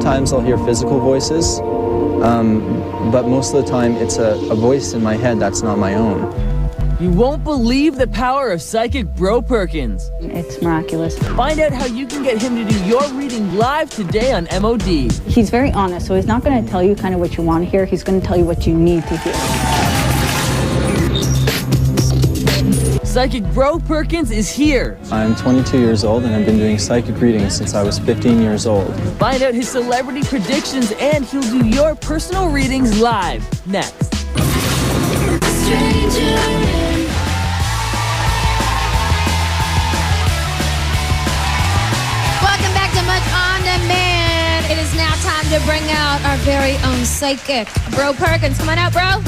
Sometimes I'll hear physical voices, but most of the time it's a voice in my head that's not my own. You won't believe the power of psychic Brough Perkins. It's miraculous. Find out how you can get him to do your reading live today on MOD. He's very honest, so he's not going to tell you kind of what you want to hear. He's going to tell you what you need to hear. Psychic Brough Perkins is here. I'm 22 years old and I've been doing psychic readings since I was 15 years old. Find out his celebrity predictions and he'll do your personal readings live next. Welcome back to Much On Demand. It is now time to bring out our very own psychic, Brough Perkins. Come on out, bro.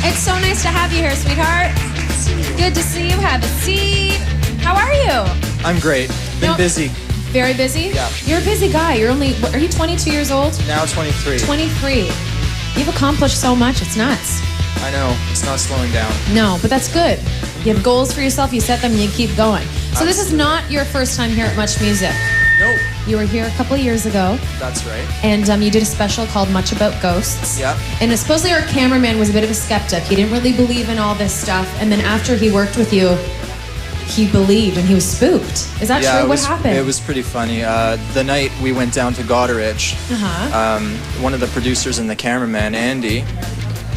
It's so nice to have you here, sweetheart. Good to see you. Have a seat. How are you? I'm great. Been busy. Very busy? Yeah. You're a busy guy. You're only, are you 22 years old? Now 23. 23. You've accomplished so much. It's nuts. I know. It's not slowing down. No, but that's good. You have goals for yourself. You set them and you keep going. So this is not your first time here at Much Music. Nope. You were here a couple of years ago. That's right. And you did a special called Much About Ghosts. Yep. And supposedly our cameraman was a bit of a skeptic. He didn't really believe in all this stuff. And then after he worked with you, he believed and he was spooked. Is that true? What happened? It was pretty funny. The night we went down to Goderich, one of the producers and the cameraman, Andy,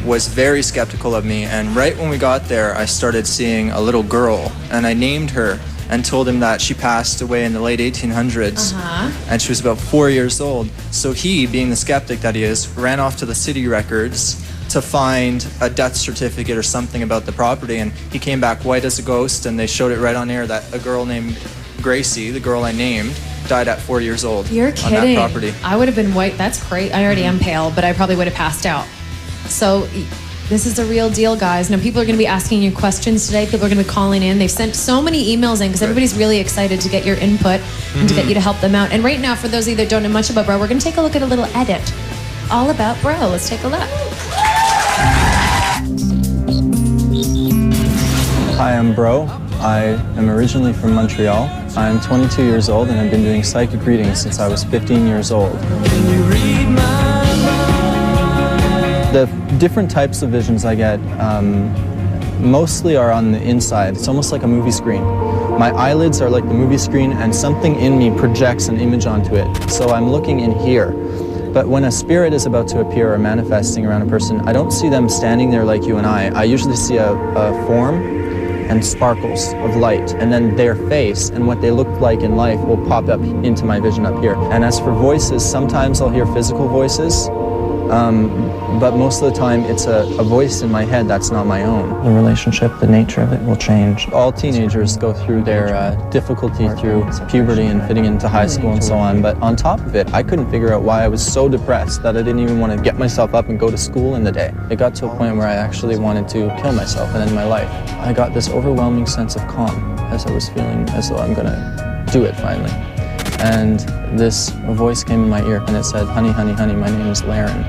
was very skeptical of me. And right when we got there, I started seeing a little girl and I named her and told him that she passed away in the late 1800s and she was about 4 years old. So he, being the skeptic that he is, ran off to the city records to find a death certificate or something about the property, and he came back white as a ghost, and they showed it right on air that a girl named Gracie, the girl I named, died at 4 years old. You're kidding. On that property. I would have been white. That's great. I already am pale, but I probably would have passed out. So this is the real deal, guys. Now, people are going to be asking you questions today. People are going to be calling in. They've sent so many emails in because everybody's really excited to get your input and to get you to help them out. And right now, for those of you that don't know much about Brough, we're going to take a look at a little edit all about Brough. Let's take a look. Hi, I'm Brough. I am originally from Montreal. I'm 22 years old and I've been doing psychic readings since I was 15 years old. The different types of visions I get mostly are on the inside. It's almost like a movie screen. My eyelids are like the movie screen and something in me projects an image onto it. So I'm looking in here. But when a spirit is about to appear or manifesting around a person, I don't see them standing there like you and I. I usually see a form and sparkles of light, and then their face and what they look like in life will pop up into my vision up here. And as for voices, sometimes I'll hear physical voices, but most of the time it's a voice in my head that's not my own. The relationship, the nature of it will change. All teenagers go through their difficulty through puberty and fitting into high school and so on, but on top of it, I couldn't figure out why I was so depressed that I didn't even want to get myself up and go to school in the day. It got to a point where I actually wanted to kill myself and end my life. I got this overwhelming sense of calm as I was feeling as though I'm gonna do it finally. And this voice came in my ear and it said, "Honey, honey, honey, my name is Laren."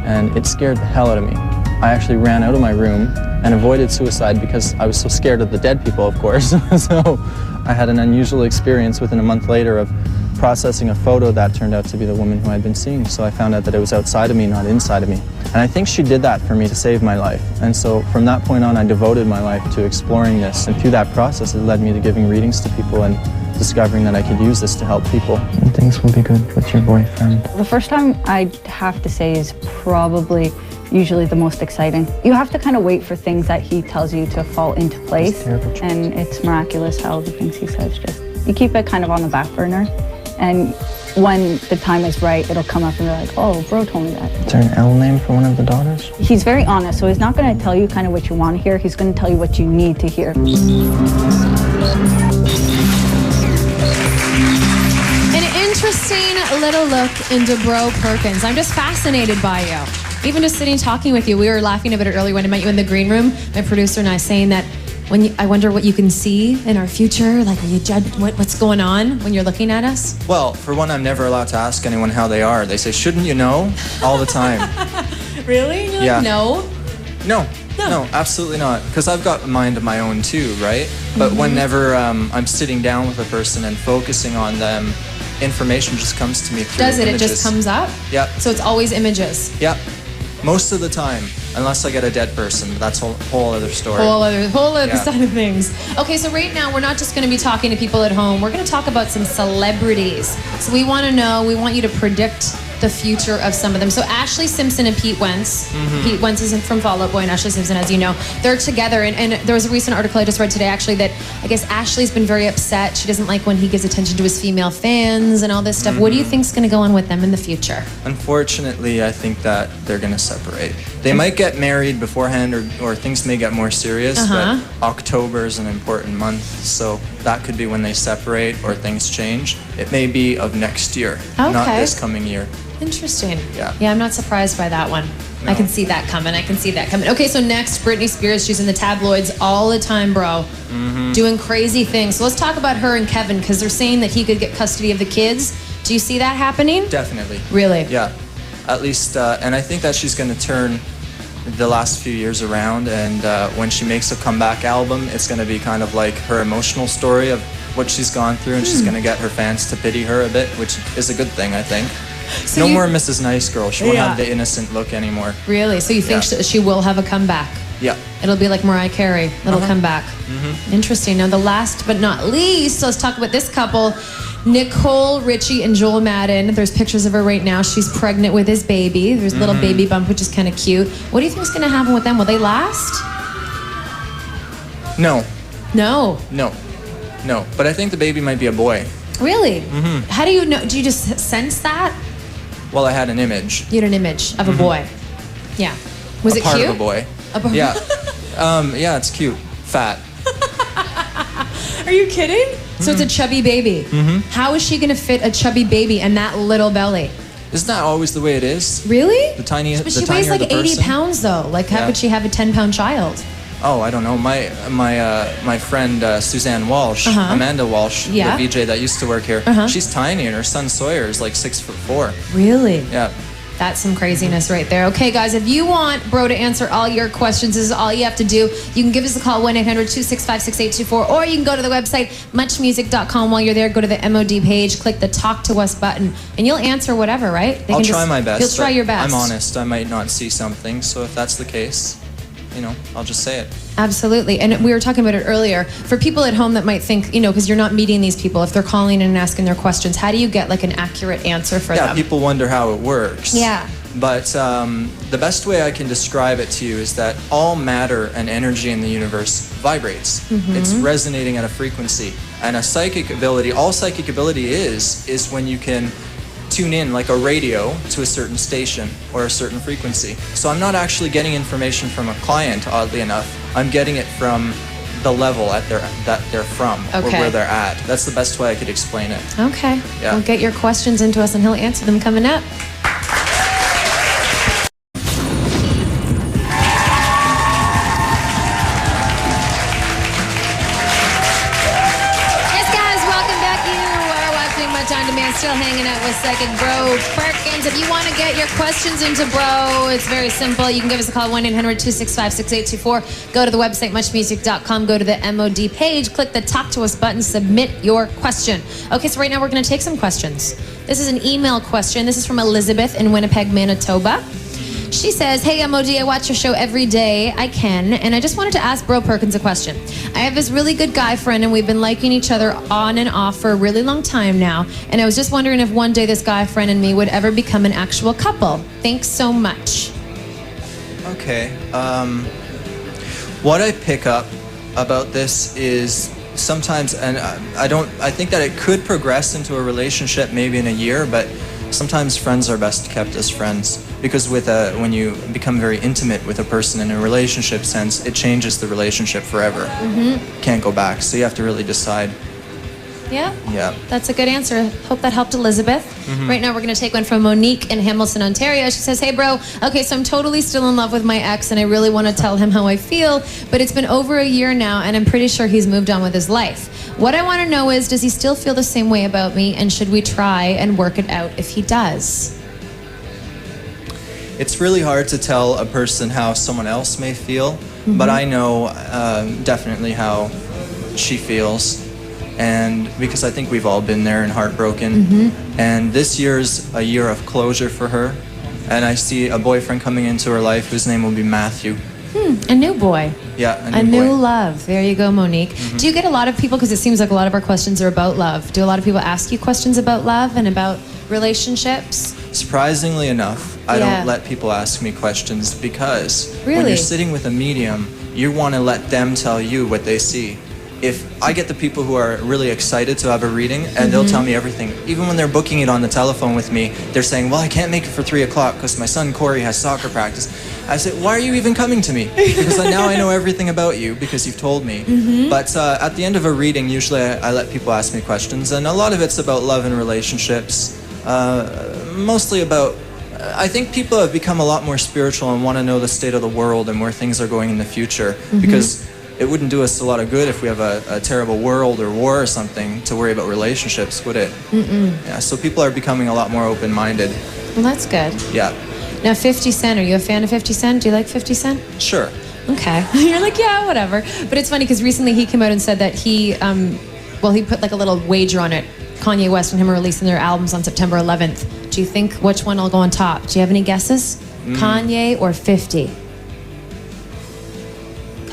And it scared the hell out of me. I actually ran out of my room and avoided suicide because I was so scared of the dead people, of course. So I had an unusual experience within a month later of processing a photo that turned out to be the woman who I'd been seeing. So I found out that it was outside of me, not inside of me. And I think she did that for me to save my life. And so from that point on, I devoted my life to exploring this. And through that process, it led me to giving readings to people and discovering that I could use this to help people. And things will be good with your boyfriend. The first time, I'd have to say, is probably usually the most exciting. You have to kind of wait for things that he tells you to fall into place. And it's miraculous how the things he says just, you keep it kind of on the back burner. And when the time is right, it'll come up and be like, oh, Brough told me that. Is there an L name for one of the daughters? He's very honest, so he's not going to tell you kind of what you want to hear. He's going to tell you what you need to hear. Interesting little look into Brough Perkins. I'm just fascinated by you. Even just sitting talking with you, we were laughing about it earlier when I met you in the green room, my producer and I, saying that I wonder what you can see in our future. Like, are you judge what's going on when you're looking at us? Well, for one, I'm never allowed to ask anyone how they are. They say, shouldn't you know? All the time. Really? You're Yeah. like, no. No, absolutely not. Because I've got a mind of my own too, right? But whenever I'm sitting down with a person and focusing on them, information just comes to me through Does it? images. It just comes up? Yep. So it's always images. Yep. Most of the time, unless I get a dead person, but that's a whole other story. Whole other Yeah. side of things. Okay, so right now we're not just going to be talking to people at home. We're going to talk about some celebrities. So we want to know. We want you to predict the future of some of them. So Ashley Simpson and Pete Wentz. Pete Wentz is from Fall Out Boy, and Ashley Simpson, as you know, they're together. And there was a recent article I just read today, actually, that I guess Ashley's been very upset. She doesn't like when he gives attention to his female fans and all this stuff. What do you think's going to go on with them in the future? Unfortunately, I think that they're going to separate. They might get married beforehand, or things may get more serious, but October is an important month, so that could be when they separate or things change. It may be of next year, not this coming year. Interesting. Yeah. Yeah, I'm not surprised by that one. No. I can see that coming. Okay, so next, Britney Spears. She's in the tabloids all the time, bro. Doing crazy things. So let's talk about her and Kevin, because they're saying that he could get custody of the kids. Do you see that happening? Definitely. Really? Yeah. At least, and I think that she's going to turn the last few years around, and when she makes a comeback album, it's going to be kind of like her emotional story of what she's gone through, and she's going to get her fans to pity her a bit, which is a good thing, I think. So no more Mrs. Nice Girl. She won't have the innocent look anymore. Really? So you think she will have a comeback? Yeah. It'll be like Mariah Carey, little comeback. Interesting. Now, the last but not least, so let's talk about this couple. Nicole Richie and Joel Madden. There's pictures of her right now. She's pregnant with his baby. There's a little baby bump, which is kind of cute. What do you think is going to happen with them? Will they last? No. No. But I think the baby might be a boy. Really? How do you know? Do you just sense that? Well, I had an image. You had an image of a boy. Yeah. Was it part cute? of a boy. Yeah. Yeah, it's cute. Fat. Are you kidding? So it's a chubby baby. How is she going to fit a chubby baby and that little belly? Isn't that always the way it is? Really? The tinier, But the she tinier weighs like the 80 person. pounds though. Like how Yeah. could she have a 10-pound child? Oh, I don't know. My friend Suzanne Walsh, Amanda Walsh, Yeah. the VJ that used to work here. She's tiny, and her son Sawyer is like 6'4". Really? Yeah. That's some craziness right there. Okay, guys, if you want Bro to answer all your questions, this is all you have to do. You can give us a call, 1-800-265-6824, or you can go to the website, muchmusic.com. While you're there, go to the MOD page, click the Talk to Us button, and you'll answer whatever, right? I'll try my best. You'll try but your best. I'm honest. I might not see something, so if that's the case, I'll just say it. Absolutely. And we were talking about it earlier. For people at home that might think, because you're not meeting these people, if they're calling in and asking their questions, how do you get like an accurate answer for them? Yeah, people wonder how it works. Yeah. But the best way I can describe it to you is that all matter and energy in the universe vibrates. It's resonating at a frequency. And all psychic ability is when you can tune in like a radio to a certain station or a certain frequency. So I'm not actually getting information from a client, oddly enough. I'm getting it from the level that they're from or where they're at. That's the best way I could explain it. Okay. Yeah. Well, get your questions into us and he'll answer them coming up. On Demand, still hanging out with Psychic Brough Perkins. If you want to get your questions into Bro, it's very simple. You can give us a call, 1-800-265-6824. Go to the website, muchmusic.com. Go to the MOD page. Click the Talk to Us button. Submit your question. Okay, so right now we're going to take some questions. This is an email question. This is from Elizabeth in Winnipeg, Manitoba. She says, hey, MOD, I watch your show every day I can, and I just wanted to ask Brough Perkins a question. I have this really good guy friend, and we've been liking each other on and off for a really long time now, and I was just wondering if one day this guy friend and me would ever become an actual couple. Thanks so much. Okay. What I pick up about this is sometimes, and I think that it could progress into a relationship maybe in a year, but sometimes friends are best kept as friends, because when you become very intimate with a person in a relationship sense, it changes the relationship forever. Can't go back, so you have to really decide. Yeah? Yeah. That's a good answer. Hope that helped Elizabeth. Right now, we're going to take one from Monique in Hamilton, Ontario. She says, hey, bro. Okay, so I'm totally still in love with my ex, and I really want to tell him how I feel, but it's been over a year now, and I'm pretty sure he's moved on with his life. What I want to know is, does he still feel the same way about me, and should we try and work it out if he does? It's really hard to tell a person how someone else may feel, but I know definitely how she feels. And because I think we've all been there and heartbroken. And this year's a year of closure for her. And I see a boyfriend coming into her life whose name will be Matthew. A new boy. Yeah, A new boy. love. There you go, Monique. Do you get a lot of people, because it seems like a lot of our questions are about love. Do a lot of people ask you questions about love and about relationships? Surprisingly enough, I Yeah. don't let people ask me questions because when Really? you're sitting with a medium, you want to let them tell you what they see. If I get the people who are really excited to have a reading and they'll tell me everything, even when they're booking it on the telephone with me, they're saying, well, I can't make it for 3 o'clock because my son Corey has soccer practice. I said, why are you even coming to me? Because now I know everything about you because you've told me. But at the end of a reading, usually I let people ask me questions, and a lot of it's about love and relationships. Mostly about, I think people have become a lot more spiritual and want to know the state of the world and where things are going in the future, because it wouldn't do us a lot of good if we have a terrible world or war or something to worry about relationships, would it? Yeah, so people are becoming a lot more open-minded. Well, that's good. Yeah, Now, 50 Cent, are you a fan of 50 Cent? Do you like 50 Cent? sure. Okay. You're like, yeah, whatever. But it's funny because recently he came out and said that he put like a little wager on it. Kanye West and him are releasing their albums on September 11th. Do you think which one will go on top? Do you have any guesses? Kanye or 50?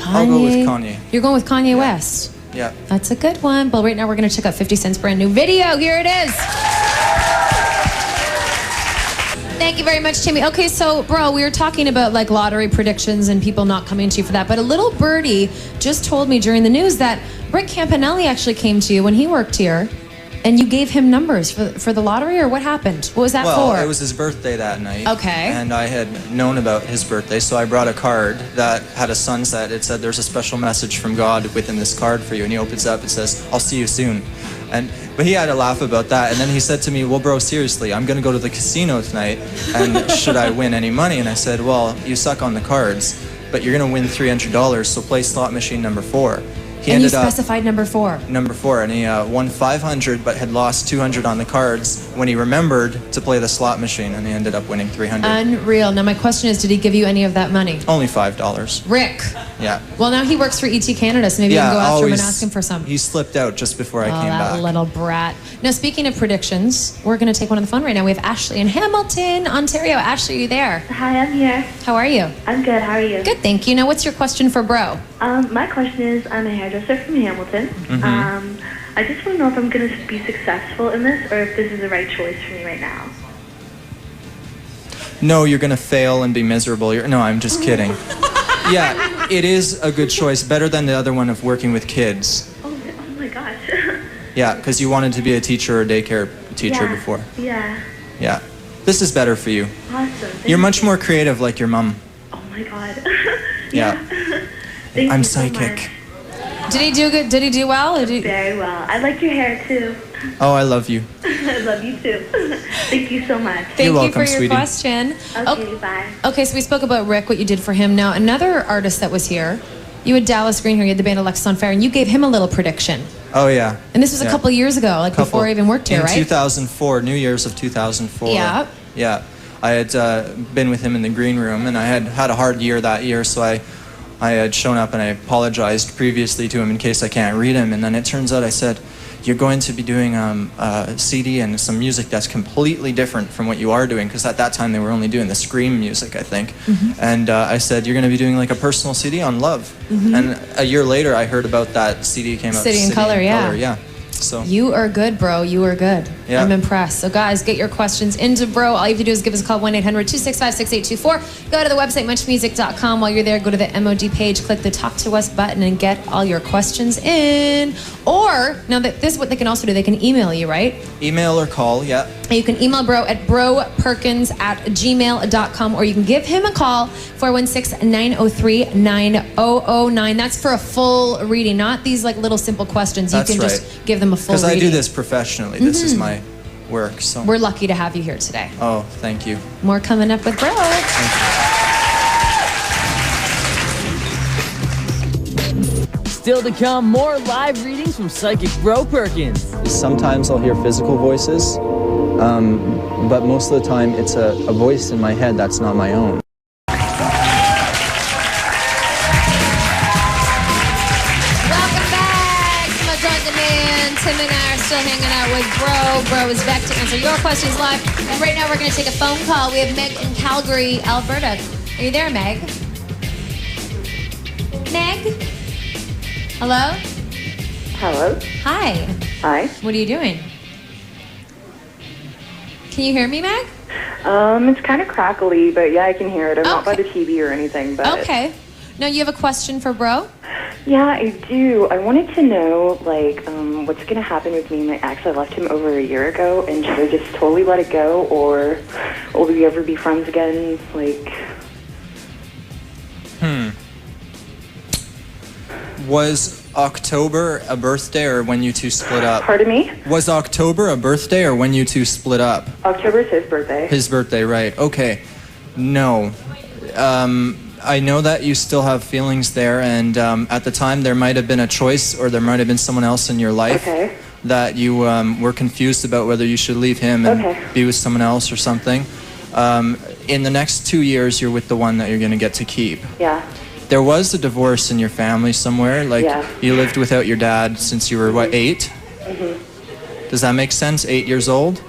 I'll go with Kanye. You're going with Kanye West. Yeah. That's a good one. But right now we're going to check out 50 Cent's brand new video. Here it is. Thank you very much, Timmy. Okay, so, bro, we were talking about like lottery predictions and people not coming to you for that. But a little birdie just told me during the news that Rick Campanelli actually came to you when he worked here, and you gave him numbers for the lottery, or what happened? What was that for? Well, it was his birthday that night. Okay. And I had known about his birthday, so I brought a card that had a sunset. It said, there's a special message from God within this card for you. And he opens it up, it says, I'll see you soon. But he had a laugh about that. And then he said to me, well, bro, seriously, I'm going to go to the casino tonight, and should I win any money? And I said, well, you suck on the cards, but you're going to win $300, so play slot machine number 4. He and you ended up specified number 4. number 4, and he won 500 but had lost 200 on the cards when he remembered to play the slot machine, and he ended up winning 300. Unreal. Now my question is, did he give you any of that money? Only $5. Rick. Yeah. Well, now he works for ET Canada, so maybe you can go after him and ask him for some. He slipped out just before I Oh, came that back. little brat. Now, speaking of predictions, we're going to take one on the phone right now. We have Ashley in Hamilton, Ontario. Ashley, are you there? Hi, I'm here. How are you? I'm good. How are you? Good, thank you. Now, what's your question for bro? My question is, I'm a hairdresser from Hamilton. I just want to know if I'm going to be successful in this, or if this is the right choice for me right now. No, you're going to fail and be miserable. No, I'm just kidding. Yeah, it is a good choice. Better than the other one of working with kids. Oh my gosh. Yeah, because you wanted to be a teacher or a daycare teacher Yeah. before. Yeah. Yeah. This is better for you. Awesome. Thank You're much you. more creative like your mom. Oh my god. Yeah. Thank I'm you so psychic. much. Did he do good? Did he do well? Very well. I like your hair too. Oh, I love you. I love you too. Thank you so much. Thank You're you welcome, for your sweetie. question. Okay, bye. Okay, so we spoke about Rick, what you did for him. Now, another artist that was here, you had Dallas Green here, you had the band Alexis on Fire, and you gave him a little prediction. Oh, yeah. And this was a Yeah. couple years ago, like before I even worked here, in right? 2004, New Year's of 2004. Yeah. Yeah. I had been with him in the green room, and I had a hard year that year, so I had shown up and I apologized previously to him in case I can't read him, and then it turns out I said, you're going to be doing a CD and some music that's completely different from what you are doing, because at that time they were only doing the scream music, I think. And I said, you're going to be doing like a personal CD on love. And a year later I heard about that CD came out. City in Color, yeah. Yeah. So You are good, bro. You are good. Yeah. I'm impressed. So guys, get your questions into Bro. All you have to do is give us a call, 1-800-265-6824. Go to the website, muchmusic.com. While you're there, go to the MOD page, click the Talk to Us button, and get all your questions in. Or, now that this is what they can also do, they can email you, right? Email or call, yeah. You can email Bro at broperkins@gmail.com, or you can give him a call, 416-903-9009. That's for a full reading, not these like little simple questions. That's you can right. just give them a full reading. Because I do this professionally. This is my work. So We're lucky to have you here today. Oh, thank you. More coming up with Bro. Still to come, more live readings from psychic Brough Perkins. Sometimes I'll hear physical voices, but most of the time it's a voice in my head that's not my own. Welcome back to my drunken man. Tim and I are still hanging out with Bro. Bro is back to answer your questions live. And right now we're going to take a phone call. We have Meg in Calgary, Alberta. Are you there, Meg? Meg? Hello? Hello. Hi. Hi. What are you doing? Can you hear me, Meg? It's kind of crackly, but yeah, I can hear it. I'm not by Okay. the TV or anything, but... Okay. Now you have a question for Bro? Yeah, I do. I wanted to know, like, what's going to happen with me and my ex. I left him over a year ago, and should I just totally let it go, or will we ever be friends again? Like... Was October a birthday or when you two split up? Pardon me? Was October a birthday or when you two split up? October's his birthday. His birthday, right. Okay. No. I know that you still have feelings there, and at the time there might have been a choice, or there might have been someone else in your life that you were confused about whether you should leave him and be with someone else or something. In the next 2 years, you're with the one that you're going to get to keep. Yeah. There was a divorce in your family somewhere, like you lived without your dad since you were, what, 8? Mm-hmm. Does that make sense? 8 years old?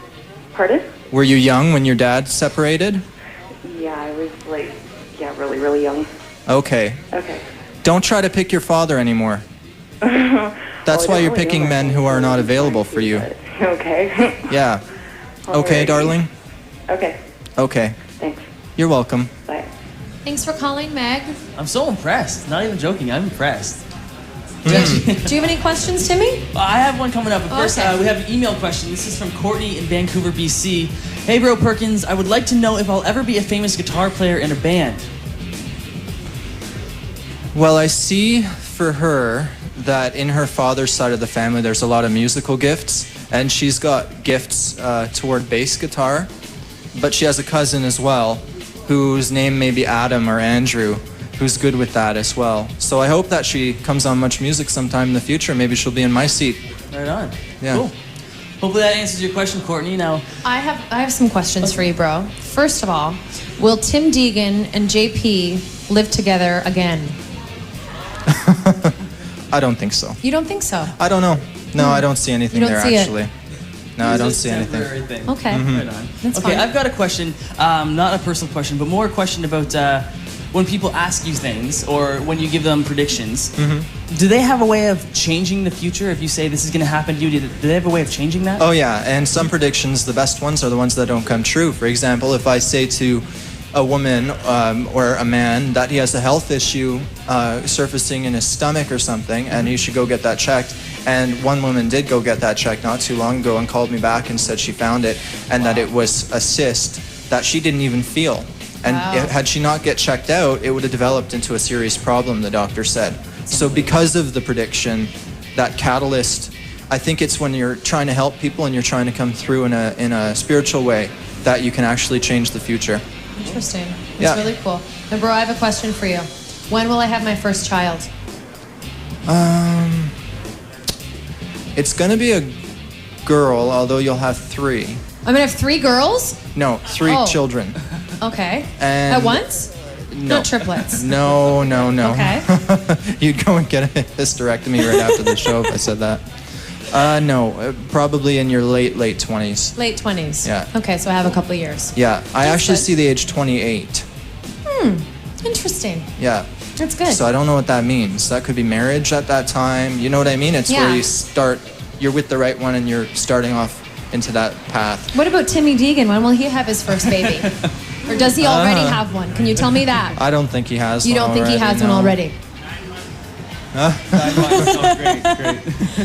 Pardon? Were you young when your dad separated? Yeah, I was, like, really, really young. Okay. Okay. Don't try to pick your father anymore. That's why you're picking men who are not available for you. Okay. Yeah. Okay, darling? Okay. Okay. Thanks. You're welcome. Bye. Thanks for calling, Meg. I'm so impressed. Not even joking. I'm impressed. Do you have any questions, Timmy? I have one coming up. But first, Okay. we have an email question. This is from Courtney in Vancouver, BC. Hey, Brough Perkins. I would like to know if I'll ever be a famous guitar player in a band. Well, I see for her that in her father's side of the family, there's a lot of musical gifts, and she's got gifts toward bass guitar, but she has a cousin as well, whose name may be Adam or Andrew, who's good with that as well. So I hope that she comes on Much Music sometime in the future. Maybe she'll be in my seat. Right on. Yeah. Cool. Hopefully that answers your question, Courtney. Now, I have some questions for you, Bro. First of all, will Tim Deegan and JP live together again? I don't think so. You don't think so? I don't know. No, I don't see anything You don't there, see it? actually. No, I don't see anything. Thing. Okay. Right on. That's Okay, fine. I've got a question. Not a personal question, but more a question about when people ask you things or when you give them predictions. Do they have a way of changing the future? If you say this is going to happen to you, do they have a way of changing that? Oh, yeah. And some predictions, the best ones, are the ones that don't come true. For example, if I say to a woman or a man that he has a health issue surfacing in his stomach or something, and he should go get that checked. And one woman did go get that checked not too long ago and called me back and said she found it, and that it was a cyst that she didn't even feel. And had she not get checked out, it would have developed into a serious problem, the doctor said. So because of the prediction, that catalyst, I think it's when you're trying to help people and you're trying to come through in a spiritual way that you can actually change the future. Interesting. That's really cool. Now, Bro, I have a question for you. When will I have my first child? It's gonna be a girl, although you'll have 3. I'm gonna have 3 girls? No, 3 Oh. children. Okay. And At once? No. Not triplets. No. Okay. You'd go and get a hysterectomy right after the show if I said that. No, probably in your late 20s. Late 20s. Yeah. Okay, so I have a couple of years. Yeah, I actually good. see the age 28. Interesting. Yeah. That's good. So I don't know what that means. That could be marriage at that time. You know what I mean? It's where Yeah. you're with the right one and you're starting off into that path. What about Timmy Deegan? When will he have his first baby? Or does he already have one? Can you tell me that? I don't think he has You one don't think he has one no. already? Great.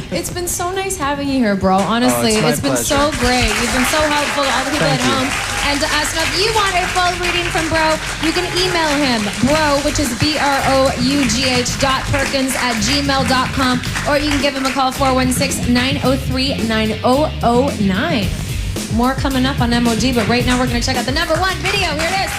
It's been so nice having you here, bro. Honestly, it's my been pleasure. so great. You've been so helpful to all the people Thank at you. home. And to us, now, if you want a full reading from Bro, you can email him, bro, which is BROUGH.Perkins@gmail.com, or you can give him a call, 416-903-9009. More coming up on MOD, but right now we're going to check out the #1 video. Here it is.